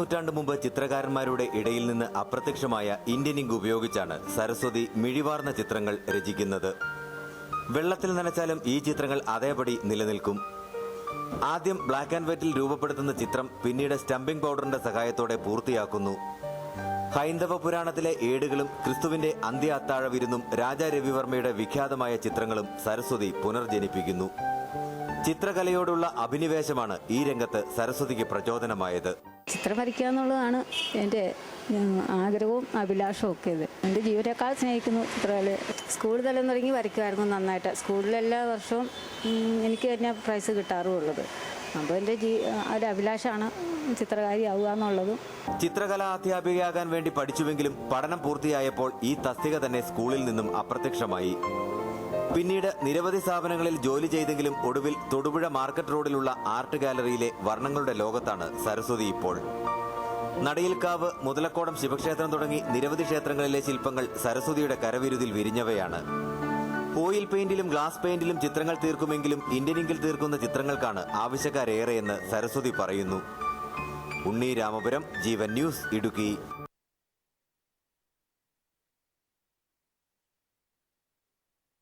നൂറ്റാണ്ട് മുമ്പ് ചിത്രകാരന്മാരുടെ ഇടയിൽ നിന്ന് അപ്രത്യക്ഷമായ ഇന്ത്യൻ ഇങ്ക് ഉപയോഗിച്ചാണ് സരസ്വതി മിഴിവാർന്ന ചിത്രങ്ങൾ രചിക്കുന്നത്. വെള്ളത്തിൽ നനച്ചാലും ഈ ചിത്രങ്ങൾ അതേപടി നിലനിൽക്കും. ആദ്യം ബ്ലാക്ക് ആൻഡ് വൈറ്റിൽ രൂപപ്പെടുത്തുന്ന ചിത്രം പിന്നീട് സ്റ്റംപിംഗ് പൗഡറിന്റെ സഹായത്തോടെ പൂർത്തിയാക്കുന്നു. ഹൈന്ദവ പുരാണത്തിലെ ഏടുകളും ക്രിസ്തുവിന്റെ അന്ത്യ അത്താഴ വിരുന്നും രാജാ രവിവർമ്മയുടെ വിഖ്യാതമായ ചിത്രങ്ങളും സരസ്വതി പുനർജനിപ്പിക്കുന്നു. ചിത്രകലയോടുള്ള അഭിനിവേശമാണ് ഈ രംഗത്ത് സരസ്വതിക്ക് പ്രചോദനമായത്. ചിത്രം വരയ്ക്കുക എന്നുള്ളതാണ് എൻ്റെ ആഗ്രഹവും അഭിലാഷവും ഒക്കെ. ഇത് എൻ്റെ ജീവനേക്കാൾ സ്നേഹിക്കുന്നു ചിത്രകല. സ്കൂൾ തലം തുടങ്ങി വരയ്ക്കുമായിരുന്നു നന്നായിട്ട്. സ്കൂളിൽ എല്ലാ വർഷവും എനിക്ക് തന്നെ പ്രൈസ് കിട്ടാറുമുള്ളത്. അപ്പോൾ എൻ്റെ ഒരു അഭിലാഷമാണ് ചിത്രകാരിയാവുക എന്നുള്ളതും. ചിത്രകലാ അധ്യാപികയാകാൻ വേണ്ടി പഠിച്ചുവെങ്കിലും പഠനം പൂർത്തിയായപ്പോൾ ഈ തസ്തിക തന്നെ സ്കൂളിൽ നിന്നും അപ്രത്യക്ഷമായി. പിന്നീട് നിരവധി സ്ഥാപനങ്ങളിൽ ജോലി ചെയ്തെങ്കിലും ഒടുവിൽ തൊടുപുഴ മാർക്കറ്റ് റോഡിലുള്ള ആർട്ട് ഗാലറിയിലെ വർണ്ണങ്ങളുടെ ലോകത്താണ് സരസ്വതി ഇപ്പോൾ. നടയിൽക്കാവ്, മുതലക്കോടം ശിവക്ഷേത്രം തുടങ്ങി നിരവധി ക്ഷേത്രങ്ങളിലെ ശില്പങ്ങൾ സരസ്വതിയുടെ കരവിരുതിൽ വിരിഞ്ഞവയാണ്. ഓയിൽ പെയിന്റിലും ഗ്ലാസ് പെയിന്റിലും ചിത്രങ്ങൾ തീർക്കുമെങ്കിലും ഇന്ത്യൻ ഇങ്കിൽ തീർക്കുന്ന ചിത്രങ്ങൾക്കാണ് ആവശ്യക്കാരേറെയെന്ന് സരസ്വതി പറയുന്നു. ഉണ്ണി രാമപുരം, ജീവൻ ന്യൂസ്, ഇടുക്കി.